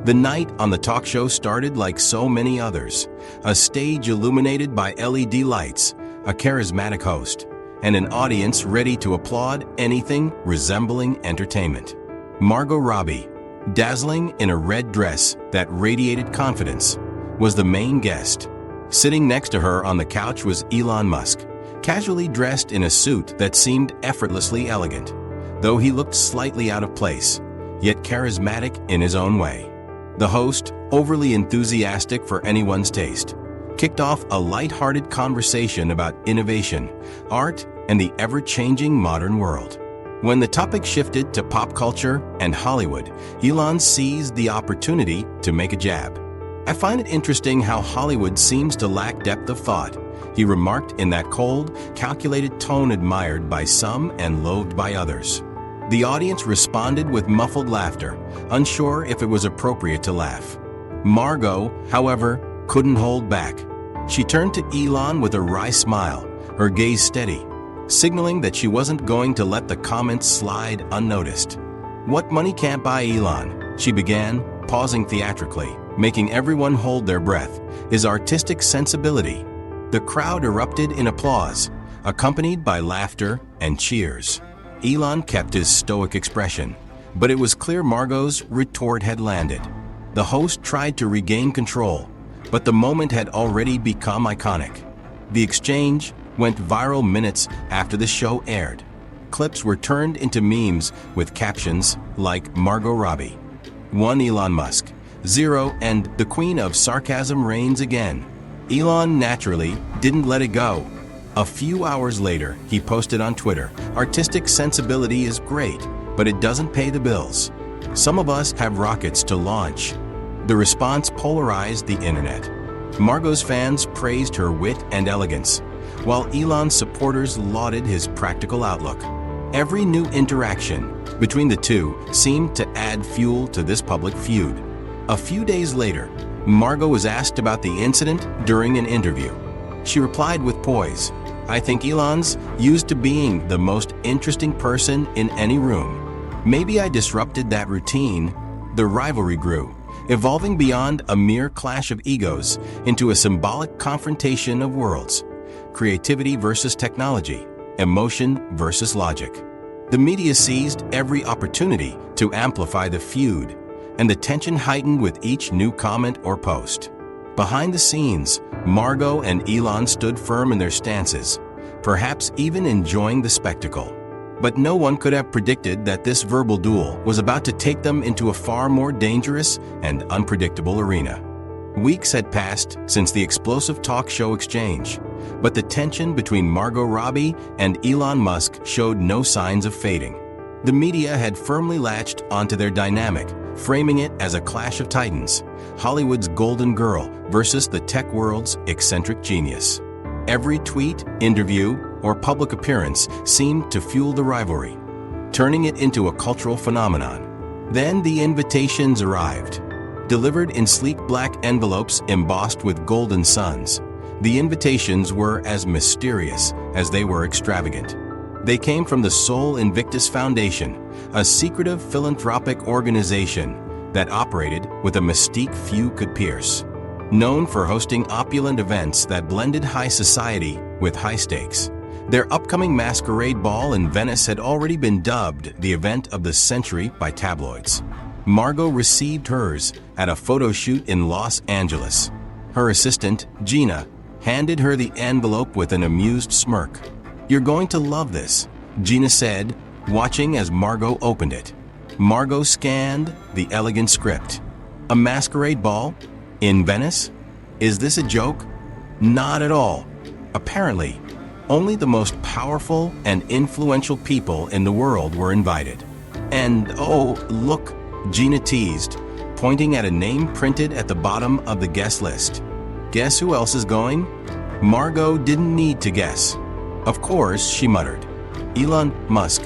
The night on the talk show started like so many others. A stage illuminated by LED lights, a charismatic host, and an audience ready to applaud anything resembling entertainment. Margot Robbie, dazzling in a red dress that radiated confidence, was the main guest. Sitting next to her on the couch was Elon Musk, casually dressed in a suit that seemed effortlessly elegant, though he looked slightly out of place, yet charismatic in his own way. The host, overly enthusiastic for anyone's taste, kicked off a light-hearted conversation about innovation, art, and the ever-changing modern world. When the topic shifted to pop culture and Hollywood, Elon seized the opportunity to make a jab. "I find it interesting how Hollywood seems to lack depth of thought," he remarked in that cold, calculated tone admired by some and loathed by others. The audience responded with muffled laughter, unsure if it was appropriate to laugh. Margot, however, couldn't hold back. She turned to Elon with a wry smile, her gaze steady, signaling that she wasn't going to let the comments slide unnoticed. "What money can't buy, Elon," she began, pausing theatrically, making everyone hold their breath, "is artistic sensibility." The crowd erupted in applause, accompanied by laughter and cheers. Elon kept his stoic expression, but it was clear Margot's retort had landed. The host tried to regain control, but the moment had already become iconic. The exchange went viral minutes after the show aired. Clips were turned into memes with captions like "Margot Robbie," "1 Elon Musk," "0" and "The Queen of Sarcasm reigns again." Elon naturally didn't let it go. A few hours later, he posted on Twitter, "Artistic sensibility is great, but it doesn't pay the bills. Some of us have rockets to launch." The response polarized the internet. Margot's fans praised her wit and elegance, while Elon's supporters lauded his practical outlook. Every new interaction between the two seemed to add fuel to this public feud. A few days later, Margot was asked about the incident during an interview. She replied with poise, "I think Elon's used to being the most interesting person in any room. Maybe I disrupted that routine." The rivalry grew, evolving beyond a mere clash of egos into a symbolic confrontation of worlds. Creativity versus technology, emotion versus logic. The media seized every opportunity to amplify the feud, and the tension heightened with each new comment or post. Behind the scenes, Margot and Elon stood firm in their stances, perhaps even enjoying the spectacle. But no one could have predicted that this verbal duel was about to take them into a far more dangerous and unpredictable arena. Weeks had passed since the explosive talk show exchange, but the tension between Margot Robbie and Elon Musk showed no signs of fading. The media had firmly latched onto their dynamic, framing it as a clash of titans, Hollywood's golden girl versus the tech world's eccentric genius. Every tweet, interview, or public appearance seemed to fuel the rivalry, turning it into a cultural phenomenon. Then the invitations arrived. Delivered in sleek black envelopes embossed with golden suns, the invitations were as mysterious as they were extravagant. They came from the Sol Invictus Foundation, a secretive philanthropic organization that operated with a mystique few could pierce. Known for hosting opulent events that blended high society with high stakes, their upcoming masquerade ball in Venice had already been dubbed the event of the century by tabloids. Margot received hers at a photo shoot in Los Angeles. Her assistant, Gina, handed her the envelope with an amused smirk. "You're going to love this," Gina said, watching as Margot opened it. Margot scanned the elegant script. "A masquerade ball? In Venice? Is this a joke?" Not at all. Apparently, only the most powerful and influential people in the world were invited. "And oh, look," Gina teased, pointing at a name printed at the bottom of the guest list. "Guess who else is going?" Margot didn't need to guess. "Of course," she muttered. "Elon Musk."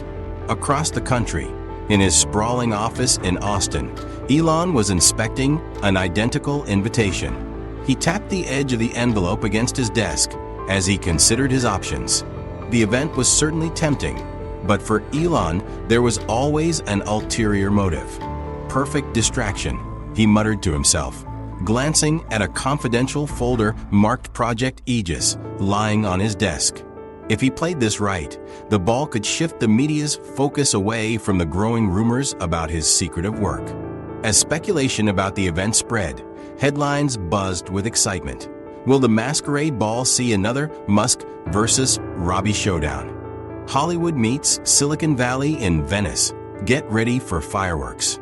Across the country, in his sprawling office in Austin, Elon was inspecting an identical invitation. He tapped the edge of the envelope against his desk as he considered his options. The event was certainly tempting, but for Elon, there was always an ulterior motive. Perfect distraction. he muttered to himself, glancing at a confidential folder marked Project Aegis lying on his desk. If he played this right, the ball could shift the media's focus away from the growing rumors about his secretive work. As speculation about the event spread, headlines buzzed with excitement. Will the masquerade ball see another Musk versus Robbie showdown? Hollywood meets Silicon Valley in Venice. Get ready for fireworks.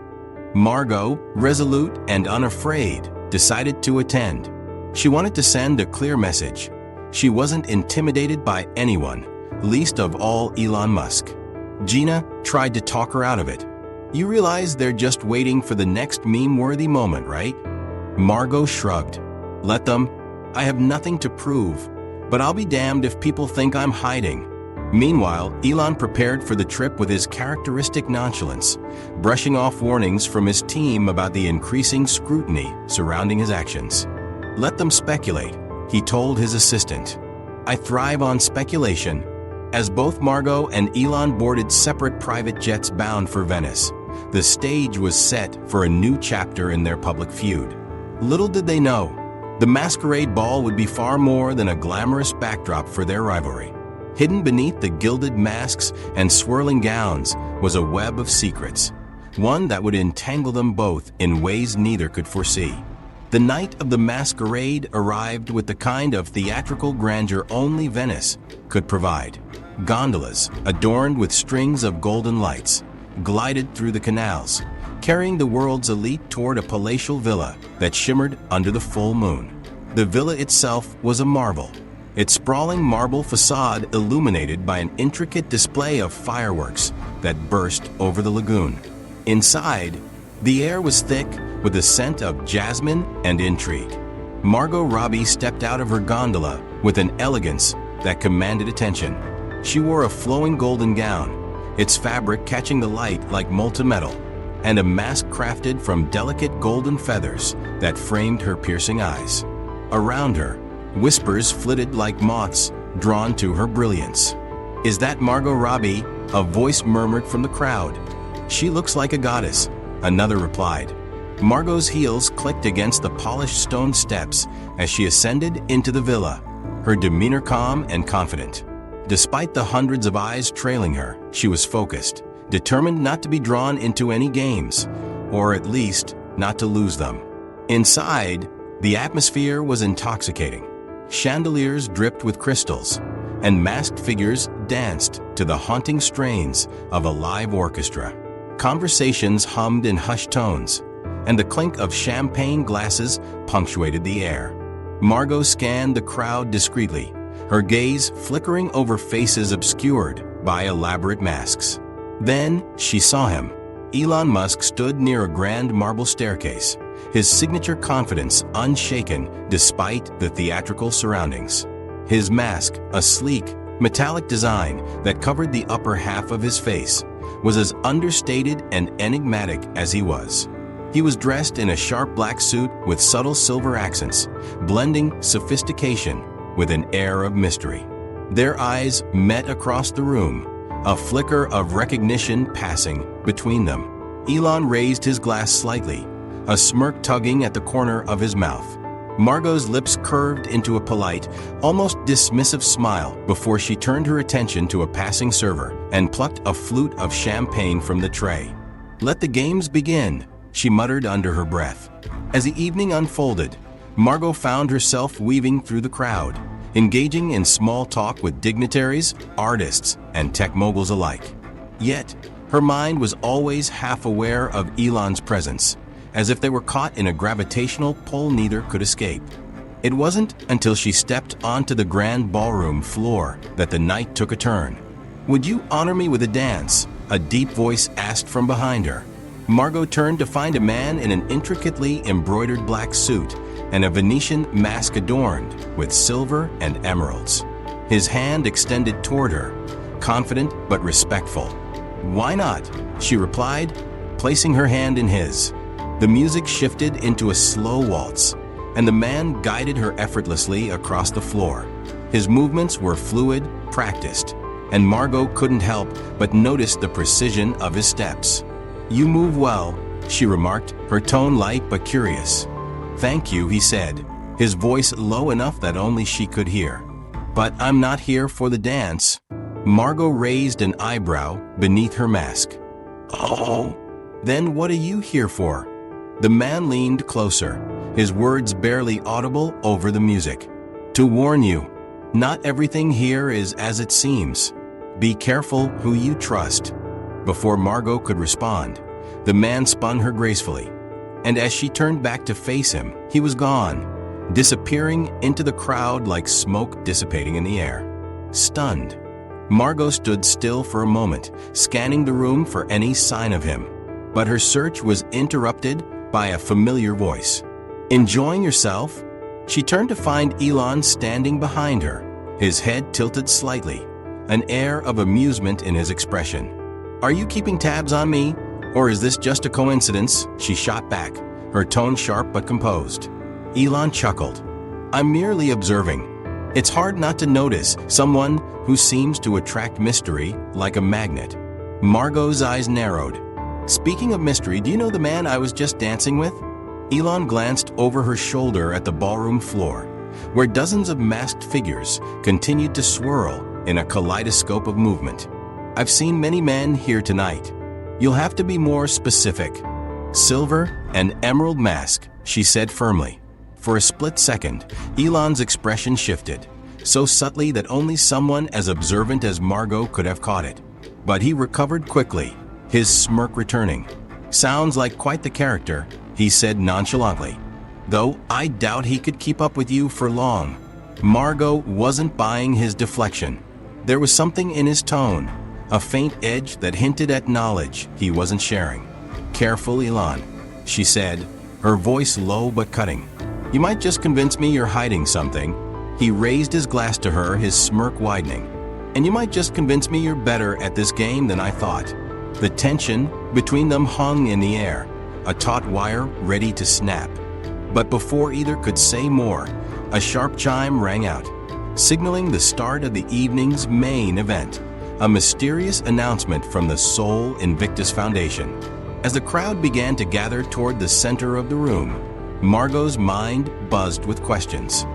Margot, resolute and unafraid, decided to attend. She wanted to send a clear message. She wasn't intimidated by anyone, least of all Elon Musk. Gina tried to talk her out of it. You realize they're just waiting for the next meme-worthy moment, right? Margot shrugged. Let them. I have nothing to prove, but I'll be damned if people think I'm hiding. Meanwhile, Elon prepared for the trip with his characteristic nonchalance, brushing off warnings from his team about the increasing scrutiny surrounding his actions. Let them speculate, he told his assistant. I thrive on speculation. As both Margot and Elon boarded separate private jets bound for Venice, the stage was set for a new chapter in their public feud. Little did they know, the masquerade ball would be far more than a glamorous backdrop for their rivalry. Hidden beneath the gilded masks and swirling gowns was a web of secrets, one that would entangle them both in ways neither could foresee. The night of the masquerade arrived with the kind of theatrical grandeur only Venice could provide. Gondolas, adorned with strings of golden lights, glided through the canals, carrying the world's elite toward a palatial villa that shimmered under the full moon. The villa itself was a marvel, its sprawling marble facade illuminated by an intricate display of fireworks that burst over the lagoon. Inside, the air was thick with the scent of jasmine and intrigue. Margot Robbie stepped out of her gondola with an elegance that commanded attention. She wore a flowing golden gown, its fabric catching the light like molten metal, and a mask crafted from delicate golden feathers that framed her piercing eyes. Around her, whispers flitted like moths drawn to her brilliance. Is that Margot Robbie? A voice murmured from the crowd. She looks like a goddess, another replied. Margot's heels clicked against the polished stone steps as she ascended into the villa, her demeanor calm and confident. Despite the hundreds of eyes trailing her, she was focused, determined not to be drawn into any games, or at least not to lose them. Inside, the atmosphere was intoxicating. Chandeliers dripped with crystals, and masked figures danced to the haunting strains of a live orchestra. Conversations hummed in hushed tones, and the clink of champagne glasses punctuated the air. Margot scanned the crowd discreetly, her gaze flickering over faces obscured by elaborate masks. Then she saw him. Elon Musk stood near a grand marble staircase, his signature confidence unshaken despite the theatrical surroundings. His mask, a sleek, metallic design that covered the upper half of his face, was as understated and enigmatic as he was. He was dressed in a sharp black suit with subtle silver accents, blending sophistication with an air of mystery. Their eyes met across the room, a flicker of recognition passing between them. Elon raised his glass slightly, a smirk tugging at the corner of his mouth. Margot's lips curved into a polite, almost dismissive smile before she turned her attention to a passing server and plucked a flute of champagne from the tray. Let the games begin, she muttered under her breath. As the evening unfolded, Margot found herself weaving through the crowd, engaging in small talk with dignitaries, artists, and tech moguls alike. Yet, her mind was always half aware of Elon's presence, as if they were caught in a gravitational pull neither could escape. It wasn't until she stepped onto the grand ballroom floor that the night took a turn. Would you honor me with a dance? A deep voice asked from behind her. Margot turned to find a man in an intricately embroidered black suit and a Venetian mask adorned with silver and emeralds. His hand extended toward her, confident but respectful. Why not? She replied, placing her hand in his. The music shifted into a slow waltz, and the man guided her effortlessly across the floor. His movements were fluid, practiced, and Margot couldn't help but notice the precision of his steps. You move well, she remarked, her tone light but curious. "Thank you," he said, his voice low enough that only she could hear. "But I'm not here for the dance." Margot raised an eyebrow beneath her mask. "Oh, then what are you here for?" The man leaned closer, his words barely audible over the music. "To warn you, not everything here is as it seems. Be careful who you trust." Before Margot could respond, the man spun her gracefully, and as she turned back to face him, he was gone, disappearing into the crowd like smoke dissipating in the air. Stunned, Margot stood still for a moment, scanning the room for any sign of him. But her search was interrupted by a familiar voice. "Enjoying yourself?" She turned to find Elon standing behind her, his head tilted slightly, an air of amusement in his expression. "Are you keeping tabs on me? Or is this just a coincidence?" she shot back, her tone sharp but composed. Elon chuckled. "I'm merely observing. It's hard not to notice someone who seems to attract mystery like a magnet." Margot's eyes narrowed. "Speaking of mystery, do you know the man I was just dancing with?" Elon glanced over her shoulder at the ballroom floor, where dozens of masked figures continued to swirl in a kaleidoscope of movement. "I've seen many men here tonight. You'll have to be more specific." "Silver and emerald mask," she said firmly. For a split second, Elon's expression shifted, so subtly that only someone as observant as Margot could have caught it. But he recovered quickly, his smirk returning. "Sounds like quite the character," he said nonchalantly. "Though I doubt he could keep up with you for long." Margot wasn't buying his deflection. There was something in his tone, a faint edge that hinted at knowledge he wasn't sharing. "Careful, Elon," she said, her voice low but cutting. "You might just convince me you're hiding something." He raised his glass to her, his smirk widening. "And you might just convince me you're better at this game than I thought." The tension between them hung in the air, a taut wire ready to snap. But before either could say more, a sharp chime rang out, signaling the start of the evening's main event, a mysterious announcement from the Soul Invictus Foundation. As the crowd began to gather toward the center of the room, Margot's mind buzzed with questions.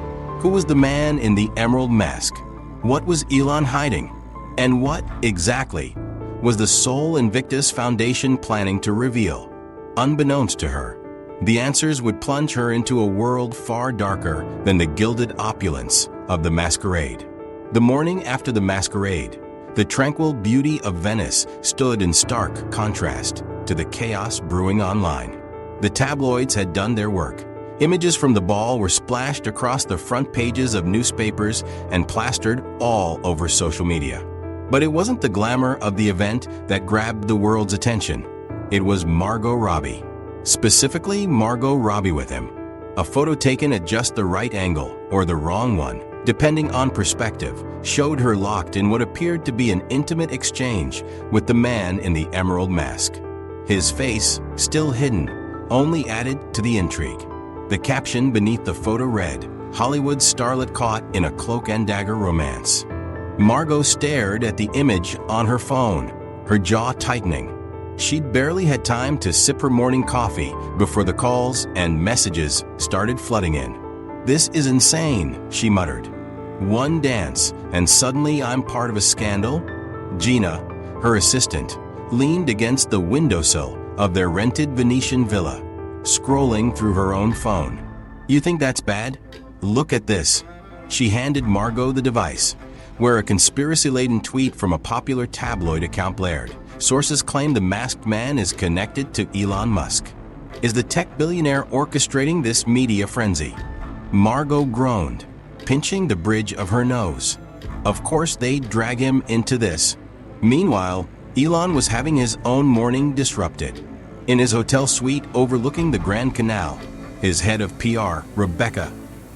Who was the man in the emerald mask? What was Elon hiding? And what, exactly, was the Soul Invictus Foundation planning to reveal? Unbeknownst to her, the answers would plunge her into a world far darker than the gilded opulence of the masquerade. The morning after the masquerade, the tranquil beauty of Venice stood in stark contrast to the chaos brewing online. The tabloids had done their work. Images from the ball were splashed across the front pages of newspapers and plastered all over social media. But it wasn't the glamour of the event that grabbed the world's attention. It was Margot Robbie. Specifically, Margot Robbie with him. A photo taken at just the right angle, or the wrong one, depending on perspective, showed her locked in what appeared to be an intimate exchange with the man in the emerald mask. His face, still hidden, only added to the intrigue. The caption beneath the photo read, "Hollywood starlet caught in a cloak and dagger romance." Margot stared at the image on her phone, her jaw tightening. She'd barely had time to sip her morning coffee before the calls and messages started flooding in. "This is insane," she muttered. "One dance, and suddenly I'm part of a scandal?" Gina, her assistant, leaned against the windowsill of their rented Venetian villa, scrolling through her own phone. "You think that's bad? Look at this." She handed Margot the device, where a conspiracy-laden tweet from a popular tabloid account blared. Sources claim the masked man is connected to Elon Musk. Is the tech billionaire orchestrating this media frenzy? Margot groaned, pinching the bridge of her nose. Of course they'd drag him into this. Meanwhile, Elon was having his own morning disrupted. In his hotel suite overlooking the Grand Canal, his head of PR, Rebecca,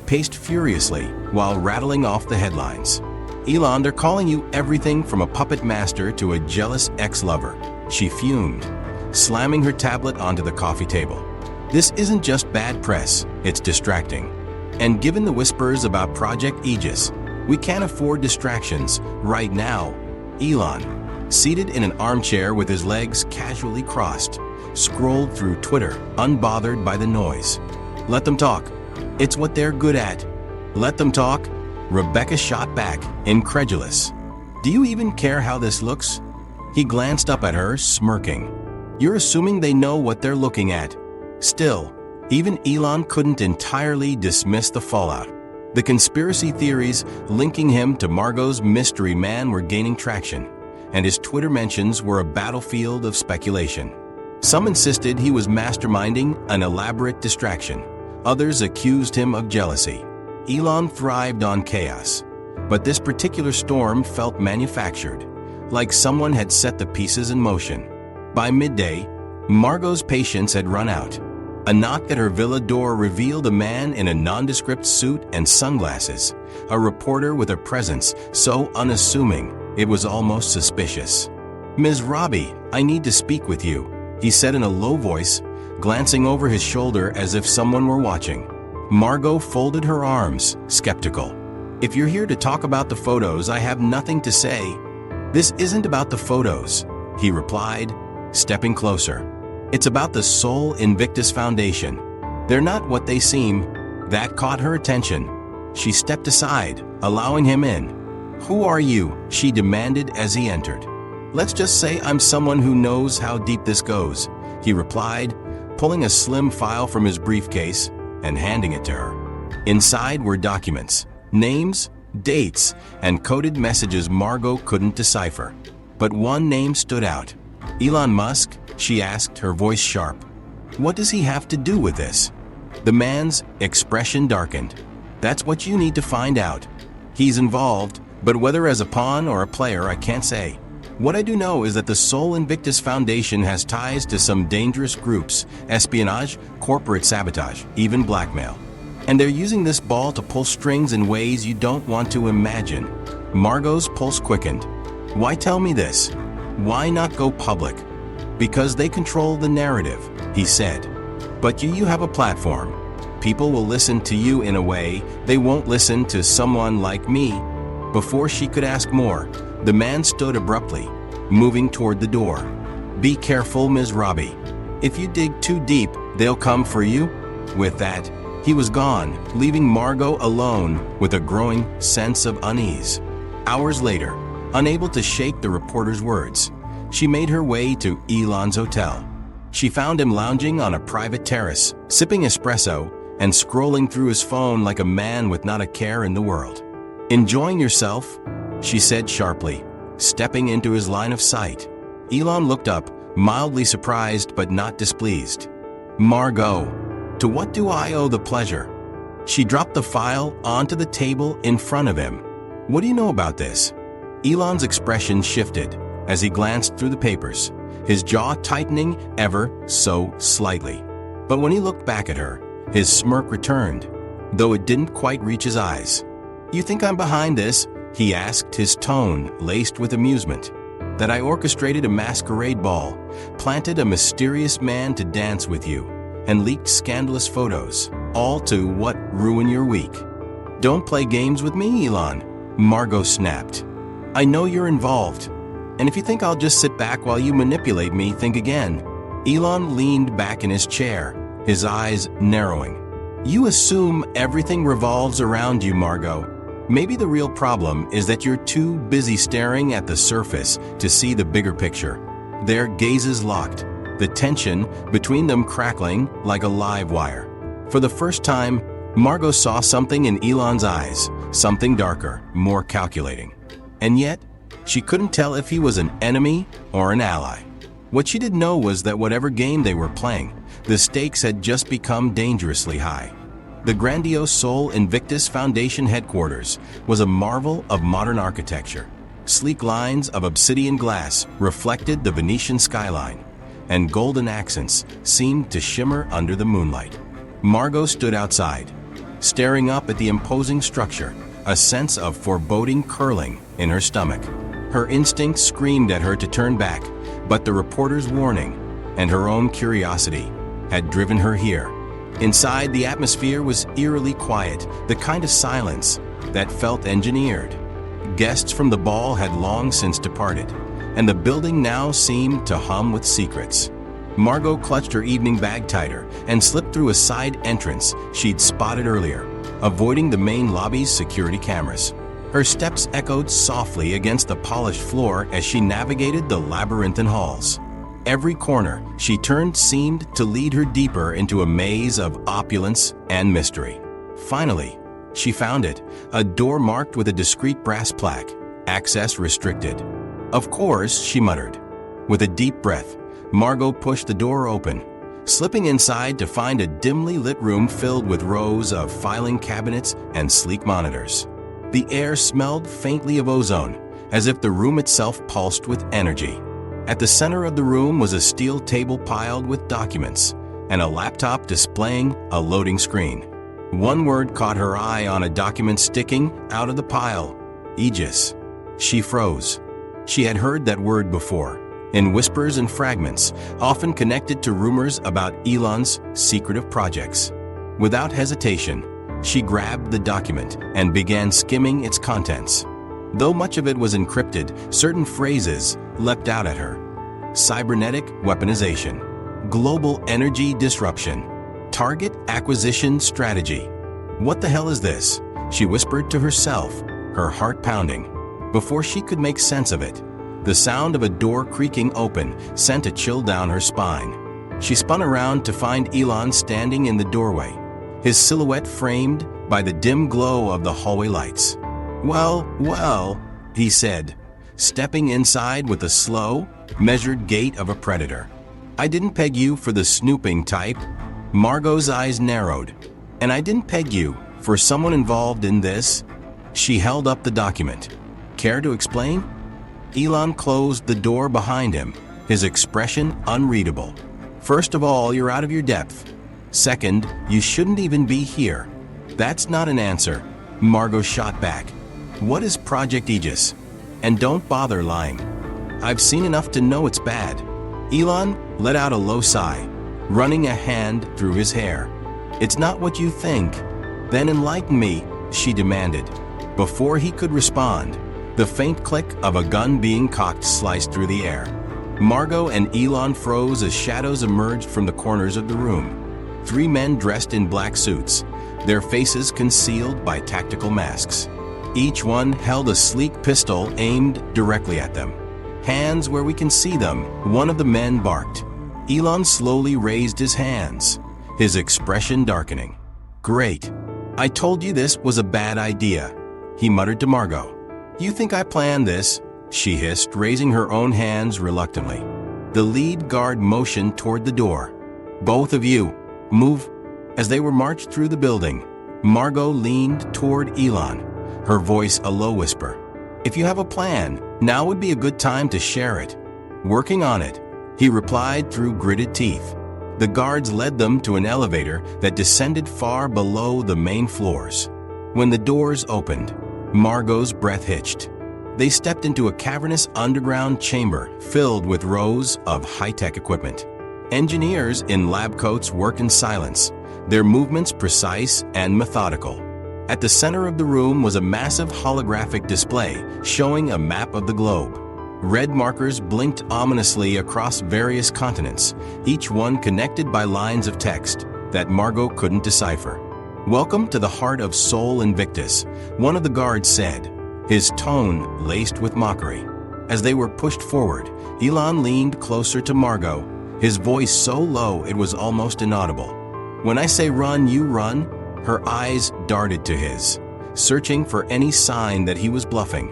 paced furiously while rattling off the headlines. "Elon, they're calling you everything from a puppet master to a jealous ex-lover," she fumed, slamming her tablet onto the coffee table. "This isn't just bad press, it's distracting. And given the whispers about Project Aegis, we can't afford distractions right now. Elon, seated in an armchair with his legs casually crossed, scrolled through Twitter, unbothered by the noise. Let them talk. It's what they're good at. Let them talk. Rebecca shot back, incredulous. Do you even care how this looks? He glanced up at her, smirking. You're assuming they know what they're looking at. Still, even Elon couldn't entirely dismiss the fallout. The conspiracy theories linking him to Margot's mystery man were gaining traction, and his Twitter mentions were a battlefield of speculation. Some insisted he was masterminding an elaborate distraction. Others accused him of jealousy. Elon thrived on chaos, but this particular storm felt manufactured, like someone had set the pieces in motion. By midday, Margot's patience had run out. A knock at her villa door revealed a man in a nondescript suit and sunglasses, a reporter with a presence so unassuming it was almost suspicious. Ms. Robbie, I need to speak with you, he said in a low voice, glancing over his shoulder as if someone were watching. Margot folded her arms, skeptical. If you're here to talk about the photos, I have nothing to say. This isn't about the photos, he replied, stepping closer. It's about the Sol Invictus Foundation. They're not what they seem. That caught her attention. She stepped aside, allowing him in. Who are you? She demanded as he entered. Let's just say I'm someone who knows how deep this goes, he replied, pulling a slim file from his briefcase and handing it to her. Inside were documents, names, dates, and coded messages Margot couldn't decipher. But one name stood out. Elon Musk, she asked, her voice sharp. What does he have to do with this? The man's expression darkened. That's what you need to find out. He's involved, but whether as a pawn or a player, I can't say. What I do know is that the Sol Invictus Foundation has ties to some dangerous groups, espionage, corporate sabotage, even blackmail. And they're using this ball to pull strings in ways you don't want to imagine. Margot's pulse quickened. Why tell me this? Why not go public? Because they control the narrative, he said. But you have a platform. People will listen to you in a way they won't listen to someone like me. Before she could ask more, the man stood abruptly, moving toward the door. Be careful, Ms. Robbie. If you dig too deep, they'll come for you. With that, he was gone, leaving Margot alone with a growing sense of unease. Hours later, unable to shake the reporter's words, she made her way to Elon's hotel. She found him lounging on a private terrace, sipping espresso and scrolling through his phone like a man with not a care in the world. Enjoying yourself? She said sharply, stepping into his line of sight. Elon looked up, mildly surprised but not displeased. Margot, to what do I owe the pleasure? She dropped the file onto the table in front of him. What do you know about this? Elon's expression shifted as he glanced through the papers, his jaw tightening ever so slightly. But when he looked back at her, his smirk returned, though it didn't quite reach his eyes. You think I'm behind this? He asked, his tone laced with amusement. That I orchestrated a masquerade ball, planted a mysterious man to dance with you, and leaked scandalous photos, all to what? Ruin your week. Don't play games with me, Elon, Margot snapped. I know you're involved. And if you think I'll just sit back while you manipulate me, think again. Elon leaned back in his chair, his eyes narrowing. You assume everything revolves around you, Margot. Maybe the real problem is that you're too busy staring at the surface to see the bigger picture. Their gazes locked, the tension between them crackling like a live wire. For the first time, Margot saw something in Elon's eyes, something darker, more calculating. And yet, she couldn't tell if he was an enemy or an ally. What she did know was that whatever game they were playing, the stakes had just become dangerously high. The grandiose Sol Invictus Foundation headquarters was a marvel of modern architecture. Sleek lines of obsidian glass reflected the Venetian skyline, and golden accents seemed to shimmer under the moonlight. Margot stood outside, staring up at the imposing structure, a sense of foreboding curling in her stomach. Her instincts screamed at her to turn back, but the reporter's warning and her own curiosity had driven her here. Inside, the atmosphere was eerily quiet, the kind of silence that felt engineered. Guests from the ball had long since departed, and the building now seemed to hum with secrets. Margot clutched her evening bag tighter and slipped through a side entrance she'd spotted earlier, avoiding the main lobby's security cameras. Her steps echoed softly against the polished floor as she navigated the labyrinthine halls. Every corner she turned seemed to lead her deeper into a maze of opulence and mystery. Finally, she found it, a door marked with a discreet brass plaque, "Access restricted." "Of course," she muttered. With a deep breath, Margot pushed the door open, slipping inside to find a dimly lit room filled with rows of filing cabinets and sleek monitors. The air smelled faintly of ozone, as if the room itself pulsed with energy. At the center of the room was a steel table piled with documents and a laptop displaying a loading screen. One word caught her eye on a document sticking out of the pile: Aegis. She froze. She had heard that word before, in whispers and fragments, often connected to rumors about Elon's secretive projects. Without hesitation, she grabbed the document and began skimming its contents. Though much of it was encrypted, certain phrases leapt out at her. Cybernetic weaponization, global energy disruption, target acquisition strategy. "What the hell is this?" she whispered to herself, her heart pounding. Before she could make sense of it, the sound of a door creaking open sent a chill down her spine. She spun around to find Elon standing in the doorway, his silhouette framed by the dim glow of the hallway lights. Well, he said, stepping inside with the slow, measured gait of a predator. "I didn't peg you for the snooping type." Margot's eyes narrowed. "And I didn't peg you for someone involved in this." She held up the document. "Care to explain?" Elon closed the door behind him, his expression unreadable. "First of all, you're out of your depth. Second, you shouldn't even be here." "That's not an answer," Margot shot back. "What is Project Aegis? And don't bother lying. I've seen enough to know it's bad." Elon let out a low sigh, running a hand through his hair. "It's not what you think." "Then enlighten me," she demanded. Before he could respond, the faint click of a gun being cocked sliced through the air. Margot and Elon froze as shadows emerged from the corners of the room. Three men dressed in black suits, their faces concealed by tactical masks. Each one held a sleek pistol aimed directly at them. "Hands where we can see them," one of the men barked. Elon slowly raised his hands, his expression darkening. "Great. I told you this was a bad idea," he muttered to Margot. "You think I planned this?" she hissed, raising her own hands reluctantly. The lead guard motioned toward the door. "Both of you, move." As they were marched through the building, Margot leaned toward Elon, her voice a low whisper. "If you have a plan, now would be a good time to share it." "Working on it," he replied through gritted teeth. The guards led them to an elevator that descended far below the main floors. When the doors opened, Margot's breath hitched. They stepped into a cavernous underground chamber filled with rows of high-tech equipment. Engineers in lab coats worked in silence, their movements precise and methodical. At the center of the room was a massive holographic display showing a map of the globe. Red markers blinked ominously across various continents, each one connected by lines of text that Margot couldn't decipher. "Welcome to the heart of Sol Invictus," one of the guards said, his tone laced with mockery. As they were pushed forward, Elon leaned closer to Margot, his voice so low it was almost inaudible. "When I say run, you run?" Her eyes darted to his, searching for any sign that he was bluffing.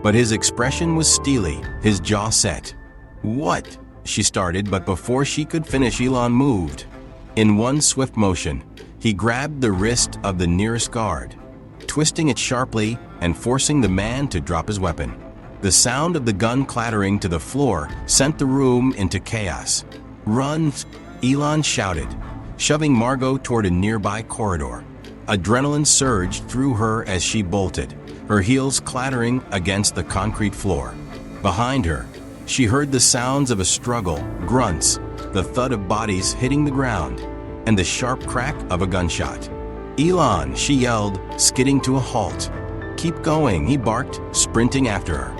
But his expression was steely, his jaw set. "What?" she started, but before she could finish, Elon moved. In one swift motion, he grabbed the wrist of the nearest guard, twisting it sharply and forcing the man to drop his weapon. The sound of the gun clattering to the floor sent the room into chaos. "Run!" Elon shouted, shoving Margot toward a nearby corridor. Adrenaline surged through her as she bolted, her heels clattering against the concrete floor. Behind her, she heard the sounds of a struggle, grunts, the thud of bodies hitting the ground, and the sharp crack of a gunshot. "Elon!" she yelled, skidding to a halt. "Keep going," he barked, sprinting after her.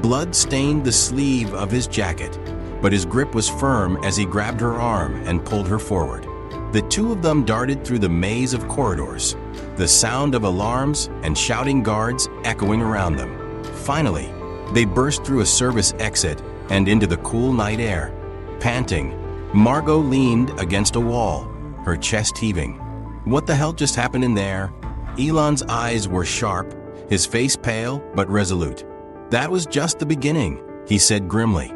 Blood stained the sleeve of his jacket, but his grip was firm as he grabbed her arm and pulled her forward. The two of them darted through the maze of corridors, the sound of alarms and shouting guards echoing around them. Finally, they burst through a service exit and into the cool night air. Panting, Margot leaned against a wall, her chest heaving. What the hell just happened in there? Elon's eyes were sharp, his face pale but resolute. That was just the beginning, he said grimly.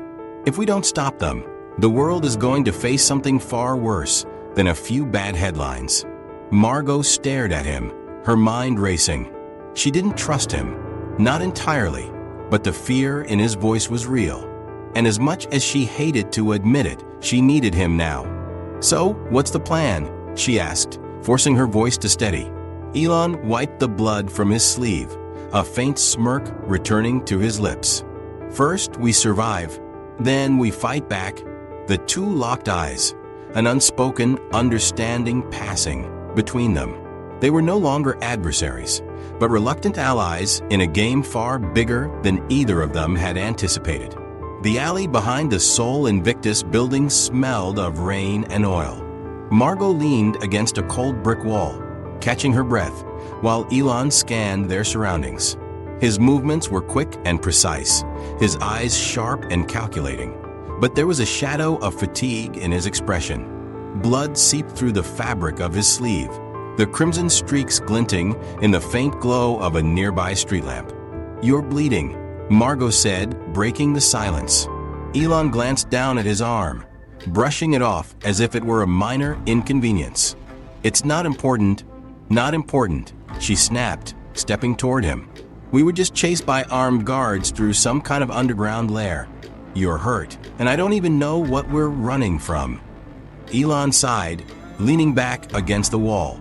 If we don't stop them, the world is going to face something far worse than a few bad headlines. Margot stared at him, her mind racing. She didn't trust him, not entirely, but the fear in his voice was real. And as much as she hated to admit it, she needed him now. So, what's the plan? She asked, forcing her voice to steady. Elon wiped the blood from his sleeve, a faint smirk returning to his lips. First, we survive, then we fight back. The two locked eyes, an unspoken understanding passing between them. They were no longer adversaries, but reluctant allies in a game far bigger than either of them had anticipated. The alley behind the Sol Invictus building smelled of rain and oil. Margot leaned against a cold brick wall, catching her breath, while Elon scanned their surroundings. His movements were quick and precise, his eyes sharp and calculating. But there was a shadow of fatigue in his expression. Blood seeped through the fabric of his sleeve, the crimson streaks glinting in the faint glow of a nearby street lamp. "You're bleeding," Margot said, breaking the silence. Elon glanced down at his arm, brushing it off as if it were a minor inconvenience. "It's not important, not important," she snapped, stepping toward him. "We were just chased by armed guards through some kind of underground lair. You're hurt, and I don't even know what we're running from." Elon sighed, leaning back against the wall.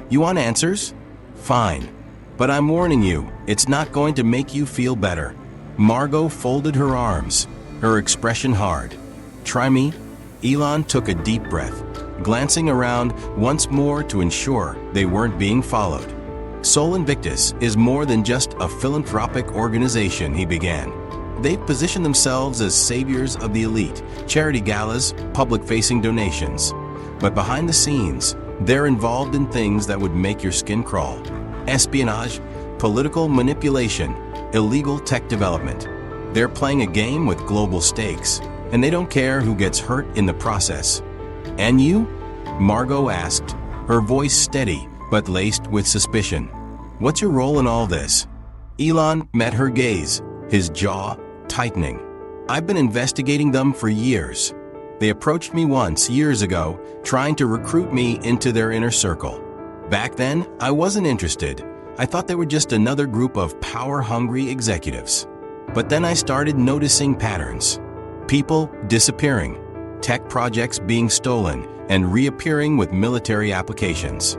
"You want answers? Fine. But I'm warning you, it's not going to make you feel better." Margot folded her arms, her expression hard. "Try me?" Elon took a deep breath, glancing around once more to ensure they weren't being followed. Sol Invictus is more than just a philanthropic organization, he began. They've positioned themselves as saviors of the elite, charity galas, public-facing donations. But behind the scenes, they're involved in things that would make your skin crawl. Espionage, political manipulation, illegal tech development. They're playing a game with global stakes, and they don't care who gets hurt in the process. "And you?" Margot asked, her voice steady but laced with suspicion. "What's your role in all this?" Elon met her gaze, his jaw tightening. "I've been investigating them for years. They approached me once, years ago, trying to recruit me into their inner circle. Back then, I wasn't interested. I thought they were just another group of power-hungry executives. But then I started noticing patterns. People disappearing, tech projects being stolen, and reappearing with military applications.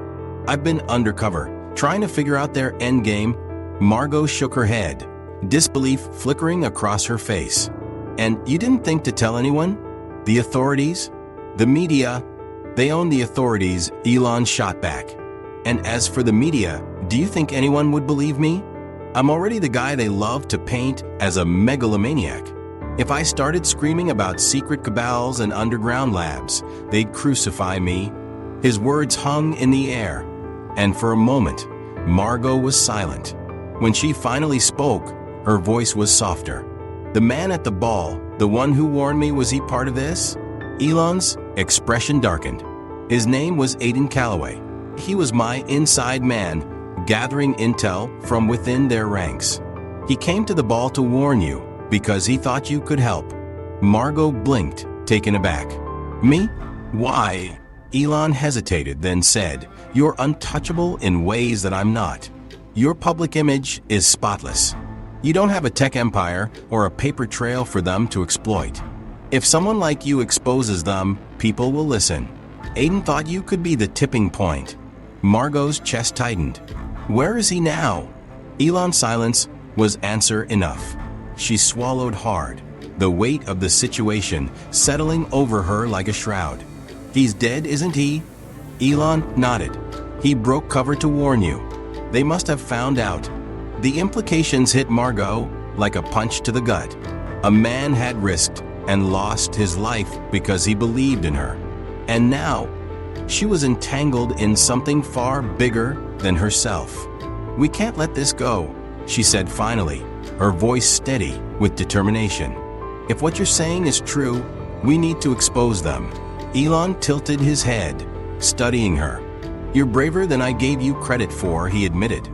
I've been undercover, trying to figure out their endgame." Margot shook her head, disbelief flickering across her face. "And you didn't think to tell anyone? The authorities? The media? They own the authorities," Elon shot back. "And as for the media, do you think anyone would believe me? I'm already the guy they love to paint as a megalomaniac. If I started screaming about secret cabals and underground labs, they'd crucify me." His words hung in the air, and for a moment, Margot was silent. When she finally spoke, her voice was softer. "The man at the ball, the one who warned me, was he part of this?" Elon's expression darkened. "His name was Aiden Calloway. He was my inside man, gathering intel from within their ranks. He came to the ball to warn you because he thought you could help." Margot blinked, taken aback. "Me? Why?" Elon hesitated, then said, "You're untouchable in ways that I'm not. Your public image is spotless. You don't have a tech empire or a paper trail for them to exploit. If someone like you exposes them, people will listen. Aiden thought you could be the tipping point." Margot's chest tightened. "Where is he now?" Elon's silence was answer enough. She swallowed hard, the weight of the situation settling over her like a shroud. "He's dead, isn't he?" Elon nodded. "He broke cover to warn you. They must have found out." The implications hit Margot, like a punch to the gut. A man had risked and lost his life because he believed in her. And now, she was entangled in something far bigger than herself. "We can't let this go," she said finally, her voice steady with determination. "If what you're saying is true, we need to expose them." Elon tilted his head, studying her. "You're braver than I gave you credit for," he admitted.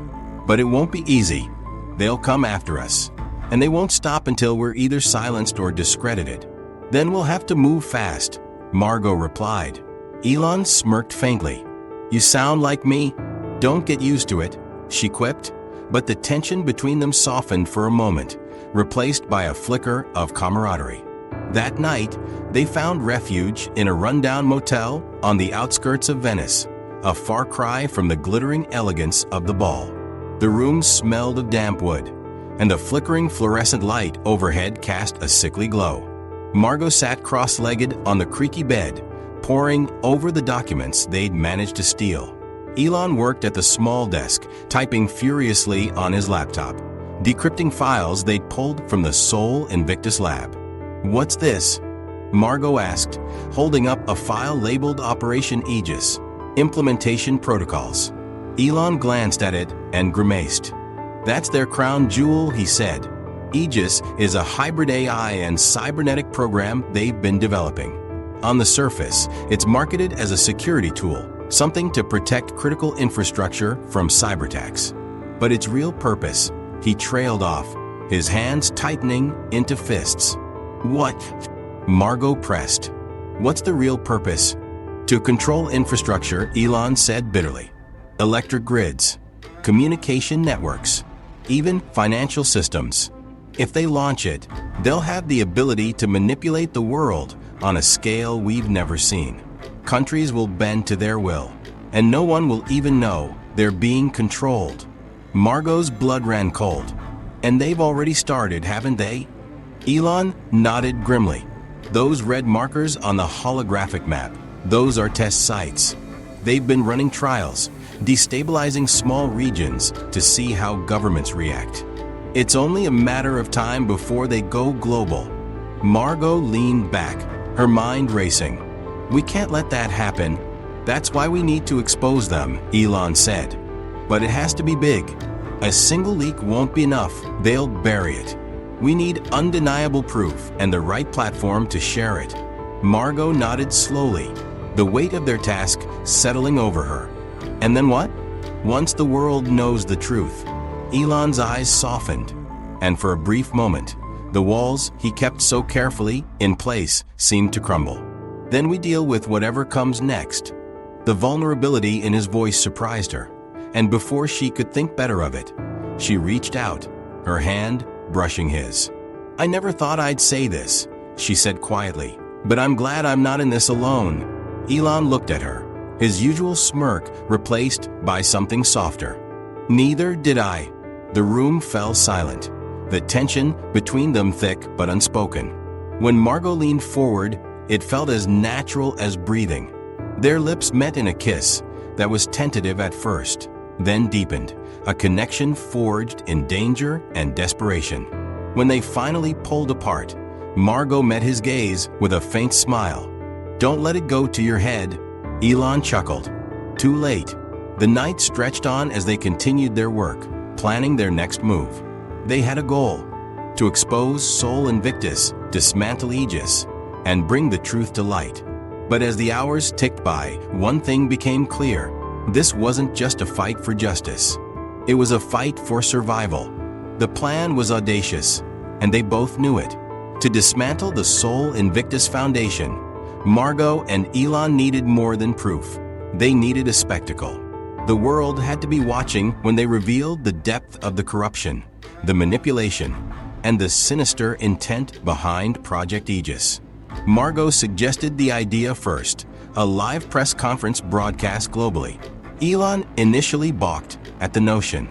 "But it won't be easy. They'll come after us. And they won't stop until we're either silenced or discredited. Then we'll have to move fast," Margot replied. Elon smirked faintly. "You sound like me. Don't get used to it," she quipped. But the tension between them softened for a moment, replaced by a flicker of camaraderie. That night, they found refuge in a rundown motel on the outskirts of Venice, a far cry from the glittering elegance of the ball. The room smelled of damp wood, and the flickering fluorescent light overhead cast a sickly glow. Margot sat cross-legged on the creaky bed, poring over the documents they'd managed to steal. Elon worked at the small desk, typing furiously on his laptop, decrypting files they'd pulled from the Sol Invictus lab. "What's this?" Margot asked, holding up a file labeled Operation Aegis, Implementation Protocols. Elon glanced at it and grimaced. "That's their crown jewel," he said. "Aegis is a hybrid AI and cybernetic program they've been developing. On the surface, it's marketed as a security tool, something to protect critical infrastructure from cyberattacks. But its real purpose," he trailed off, his hands tightening into fists. "What?" Margot pressed. "What's the real purpose?" "To control infrastructure," Elon said bitterly. "Electric grids, communication networks, even financial systems. If they launch it, they'll have the ability to manipulate the world on a scale we've never seen. Countries will bend to their will, and no one will even know they're being controlled." Margot's blood ran cold. "And they've already started, haven't they?" Elon nodded grimly. "Those red markers on the holographic map, those are test sites. They've been running trials, destabilizing small regions to see how governments react. It's only a matter of time before they go global." Margot leaned back, her mind racing. "We can't let that happen. That's why we need to expose them," Elon said. "But it has to be big. A single leak won't be enough. They'll bury it. We need undeniable proof and the right platform to share it." Margot nodded slowly, the weight of their task settling over her. "And then what?" "Once the world knows the truth." Elon's eyes softened, and for a brief moment, the walls he kept so carefully in place seemed to crumble. "Then we deal with whatever comes next." The vulnerability in his voice surprised her, and before she could think better of it, she reached out, her hand brushing his. "I never thought I'd say this," she said quietly, "but I'm glad I'm not in this alone." Elon looked at her, his usual smirk replaced by something softer. "Neither did I." The room fell silent, the tension between them thick but unspoken. When Margot leaned forward, it felt as natural as breathing. Their lips met in a kiss that was tentative at first, then deepened, a connection forged in danger and desperation. When they finally pulled apart, Margot met his gaze with a faint smile. "Don't let it go to your head," Elon chuckled. Too late. The night stretched on as they continued their work, planning their next move. They had a goal: to expose Sol Invictus, dismantle Aegis, and bring the truth to light. But as the hours ticked by, one thing became clear. This wasn't just a fight for justice. It was a fight for survival. The plan was audacious, and they both knew it. To dismantle the Sol Invictus Foundation, Margot and Elon needed more than proof. They needed a spectacle. The world had to be watching when they revealed the depth of the corruption, the manipulation, and the sinister intent behind Project Aegis. Margot suggested the idea first, a live press conference broadcast globally. Elon initially balked at the notion.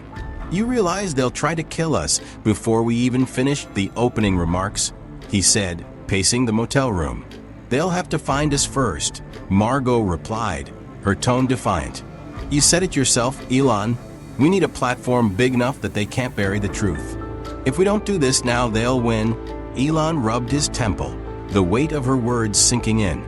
"You realize they'll try to kill us before we even finish the opening remarks," he said, pacing the motel room. "They'll have to find us first," Margot replied, her tone defiant. "You said it yourself, Elon. We need a platform big enough that they can't bury the truth." If we don't do this now, they'll win. Elon rubbed his temple, the weight of her words sinking in.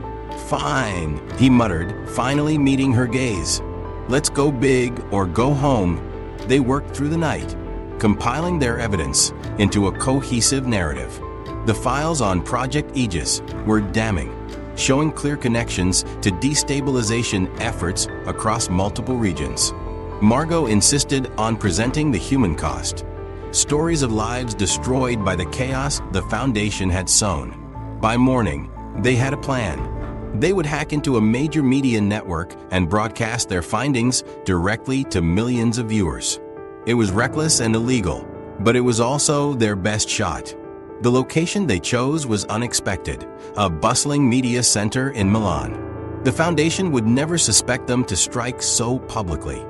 Fine, he muttered, finally meeting her gaze. Let's go big or go home. They worked through the night, compiling their evidence into a cohesive narrative. The files on Project Aegis were damning, showing clear connections to destabilization efforts across multiple regions. Margot insisted on presenting the human cost, stories of lives destroyed by the chaos the Foundation had sown. By morning, they had a plan. They would hack into a major media network and broadcast their findings directly to millions of viewers. It was reckless and illegal, but it was also their best shot. The location they chose was unexpected, a bustling media center in Milan. The Foundation would never suspect them to strike so publicly,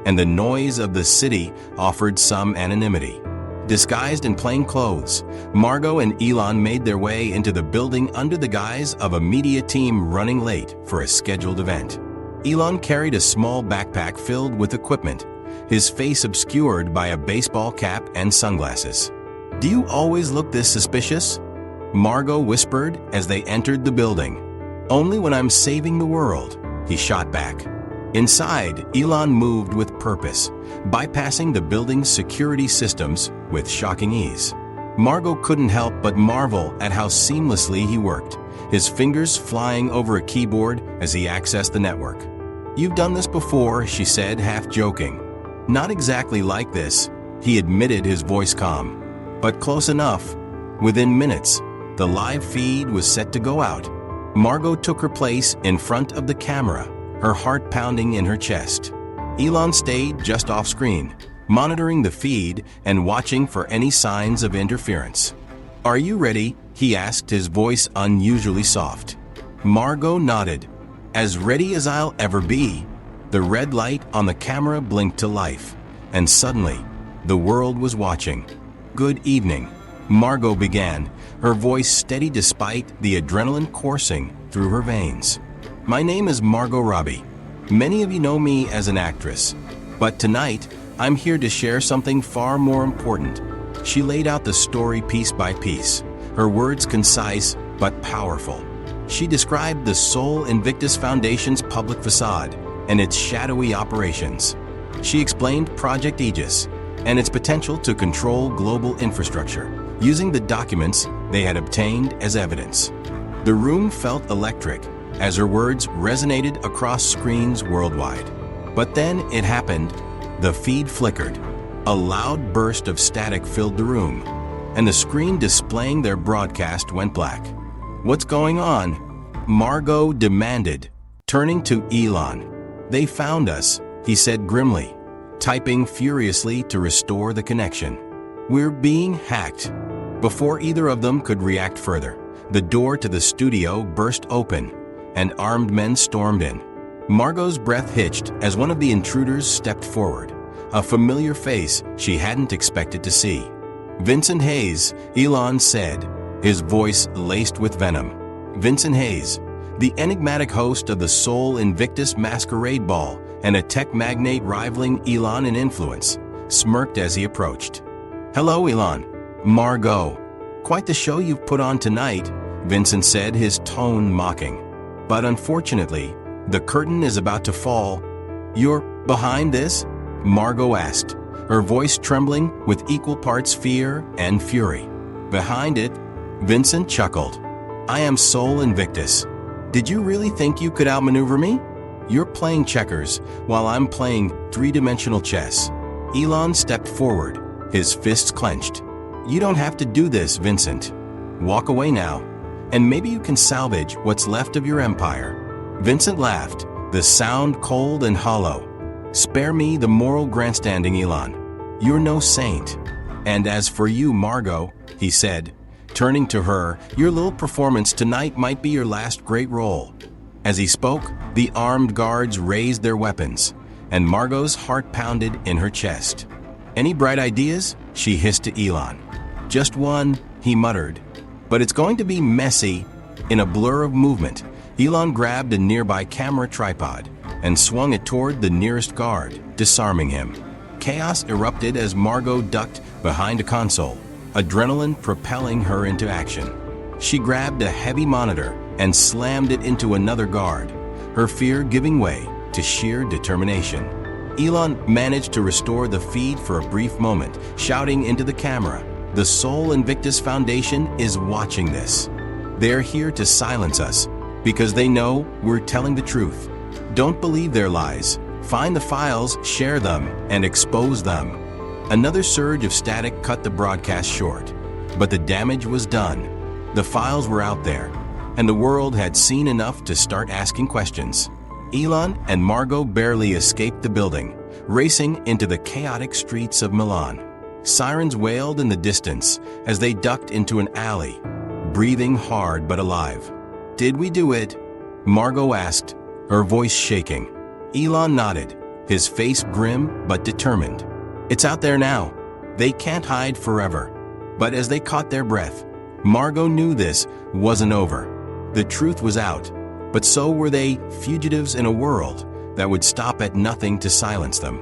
and the noise of the city offered some anonymity. Disguised in plain clothes, Margot and Elon made their way into the building under the guise of a media team running late for a scheduled event. Elon carried a small backpack filled with equipment, his face obscured by a baseball cap and sunglasses. "Do you always look this suspicious?" Margot whispered as they entered the building. "Only when I'm saving the world," he shot back. Inside, Elon moved with purpose, bypassing the building's security systems with shocking ease. Margot couldn't help but marvel at how seamlessly he worked, his fingers flying over a keyboard as he accessed the network. "You've done this before," she said, half joking. "Not exactly like this," he admitted, his voice calm. "But close enough." Within minutes, the live feed was set to go out. Margot took her place in front of the camera, her heart pounding in her chest. Elon stayed just off screen, monitoring the feed and watching for any signs of interference. "Are you ready?" he asked, his voice unusually soft. Margot nodded. "As ready as I'll ever be." The red light on the camera blinked to life, and suddenly, the world was watching. "Good evening," Margot began, her voice steady despite the adrenaline coursing through her veins. "My name is Margot Robbie. Many of you know me as an actress, but tonight I'm here to share something far more important." She laid out the story piece by piece, her words concise but powerful. She described the Sol Invictus Foundation's public facade and its shadowy operations. She explained Project Aegis and its potential to control global infrastructure, using the documents they had obtained as evidence. The room felt electric as her words resonated across screens worldwide. But then it happened. The feed flickered. A loud burst of static filled the room, and the screen displaying their broadcast went black. "What's going on?" Margot demanded, turning to Elon. "They found us," he said grimly, typing furiously to restore the connection. "We're being hacked." Before either of them could react further, the door to the studio burst open, and armed men stormed in. Margot's breath hitched as one of the intruders stepped forward, a familiar face she hadn't expected to see. "Vincent Hayes," Elon said, his voice laced with venom. Vincent Hayes, the enigmatic host of the Sol Invictus Masquerade Ball and a tech magnate rivaling Elon in influence, smirked as he approached. "Hello, Elon." "Margot. Quite the show you've put on tonight," Vincent said, his tone mocking. "But unfortunately, the curtain is about to fall." "You're behind this?" Margot asked, her voice trembling with equal parts fear and fury. "Behind it?" Vincent chuckled. "I am Sol Invictus. Did you really think you could outmaneuver me? You're playing checkers while I'm playing three-dimensional chess." Elon stepped forward, his fists clenched. "You don't have to do this, Vincent. Walk away now, and maybe you can salvage what's left of your empire." Vincent laughed, the sound cold and hollow. "Spare me the moral grandstanding, Elon. You're no saint. And as for you, Margot," he said, turning to her, "your little performance tonight might be your last great role." As he spoke, the armed guards raised their weapons, and Margot's heart pounded in her chest. "Any bright ideas?" she hissed to Elon. "Just one," he muttered. "But it's going to be messy." In a blur of movement, Elon grabbed a nearby camera tripod and swung it toward the nearest guard, disarming him. Chaos erupted as Margot ducked behind a console, adrenaline propelling her into action. She grabbed a heavy monitor and slammed it into another guard, her fear giving way to sheer determination. Elon managed to restore the feed for a brief moment, shouting into the camera, "The Sol Invictus Foundation is watching this. They're here to silence us because they know we're telling the truth. Don't believe their lies. Find the files, share them, and expose them." Another surge of static cut the broadcast short, but the damage was done. The files were out there, and the world had seen enough to start asking questions. Elon and Margot barely escaped the building, racing into the chaotic streets of Milan. Sirens wailed in the distance as they ducked into an alley, breathing hard but alive. "Did we do it?" Margot asked, her voice shaking. Elon nodded, his face grim but determined. "It's out there now. They can't hide forever." But as they caught their breath, Margot knew this wasn't over. The truth was out, but so were they, fugitives in a world that would stop at nothing to silence them.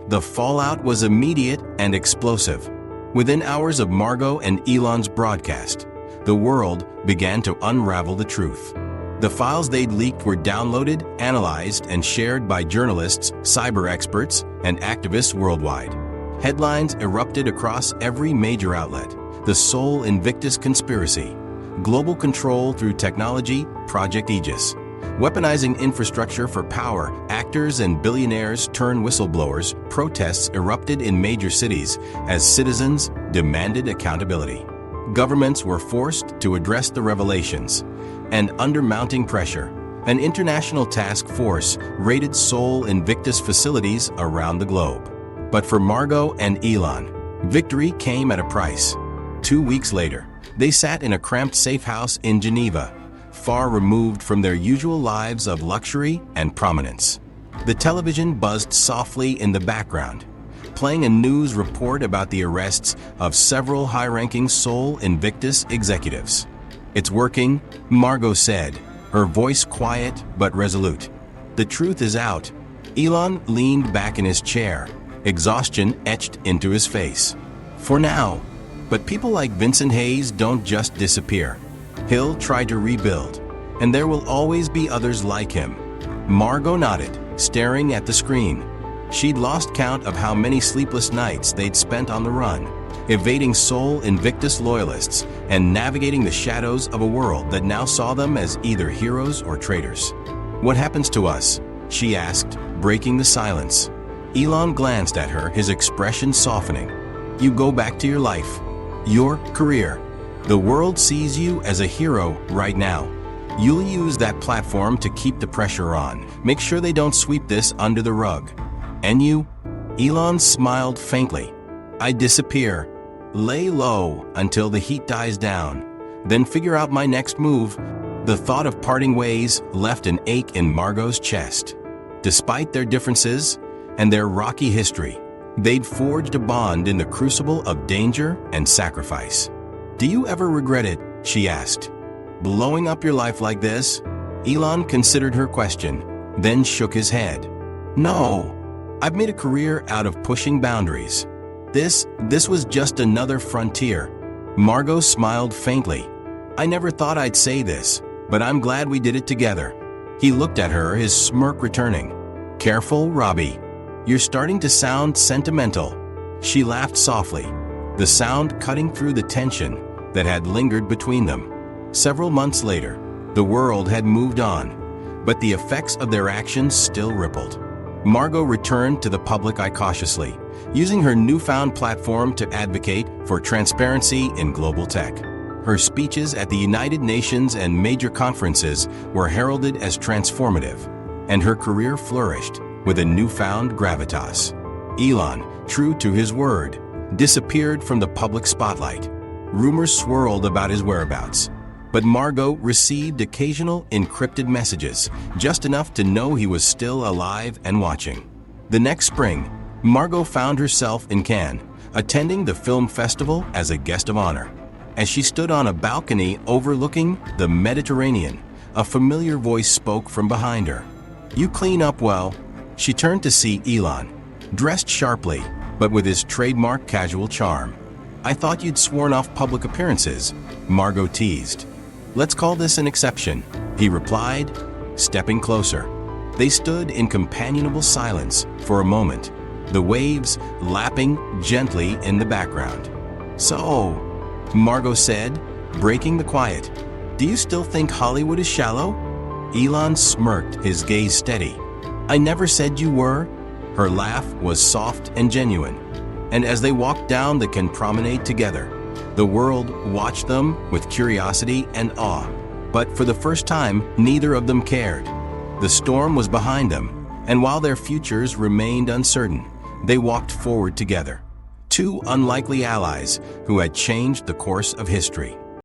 The fallout was immediate and explosive. Within hours of Margot and Elon's broadcast, the world began to unravel the truth. The files they'd leaked were downloaded, analyzed, and shared by journalists, cyber experts, and activists worldwide. Headlines erupted across every major outlet. The Sol Invictus Conspiracy, global control through technology, Project Aegis. Weaponizing infrastructure for power, actors and billionaires turn whistleblowers. Protests erupted in major cities as citizens demanded accountability. Governments were forced to address the revelations, and under mounting pressure, an international task force raided Sol Invictus facilities around the globe. But for Margot and Elon, victory came at a price. 2 weeks later, they sat in a cramped safe house in Geneva, far removed from their usual lives of luxury and prominence. The television buzzed softly in the background, playing a news report about the arrests of several high-ranking Sol Invictus executives. "It's working," Margot said, her voice quiet but resolute. "The truth is out." Elon leaned back in his chair, exhaustion etched into his face. "For now. But people like Vincent Hayes don't just disappear. He'll try to rebuild, and there will always be others like him." Margot nodded, staring at the screen. She'd lost count of how many sleepless nights they'd spent on the run, evading Sol Invictus loyalists and navigating the shadows of a world that now saw them as either heroes or traitors. "What happens to us?" she asked, breaking the silence. Elon glanced at her, his expression softening. "You go back to your life, your career. The world sees you as a hero right now. You'll use that platform to keep the pressure on. Make sure they don't sweep this under the rug." "And you?" Elon smiled faintly. "I disappear. Lay low until the heat dies down. Then figure out my next move." The thought of parting ways left an ache in Margot's chest. Despite their differences and their rocky history, they'd forged a bond in the crucible of danger and sacrifice. "Do you ever regret it?" she asked. "Blowing up your life like this?" Elon considered her question, then shook his head. "No. I've made a career out of pushing boundaries. This was just another frontier." Margot smiled faintly. "I never thought I'd say this, but I'm glad we did it together." He looked at her, his smirk returning. "Careful, Robbie. You're starting to sound sentimental." She laughed softly, the sound cutting through the tension that had lingered between them. Several months later, the world had moved on, but the effects of their actions still rippled. Margot returned to the public eye cautiously, using her newfound platform to advocate for transparency in global tech. Her speeches at the United Nations and major conferences were heralded as transformative, and her career flourished with a newfound gravitas. Elon, true to his word, disappeared from the public spotlight. Rumors swirled about his whereabouts, but Margot received occasional encrypted messages, just enough to know he was still alive and watching. The next spring, Margot found herself in Cannes, attending the film festival as a guest of honor. As she stood on a balcony overlooking the Mediterranean, a familiar voice spoke from behind her. "You clean up well." She turned to see Elon, dressed sharply, but with his trademark casual charm. I thought you'd sworn off public appearances, Margot teased. Let's call this an exception, he replied, stepping closer. They stood in companionable silence for a moment, the waves lapping gently in the background. So, Margot said, breaking the quiet, do you still think Hollywood is shallow? Elon smirked, his gaze steady. I never said you were. Her laugh was soft and genuine. And as they walked down the Cannes promenade together, the world watched them with curiosity and awe. But for the first time, neither of them cared. The storm was behind them, and while their futures remained uncertain, they walked forward together. Two unlikely allies who had changed the course of history.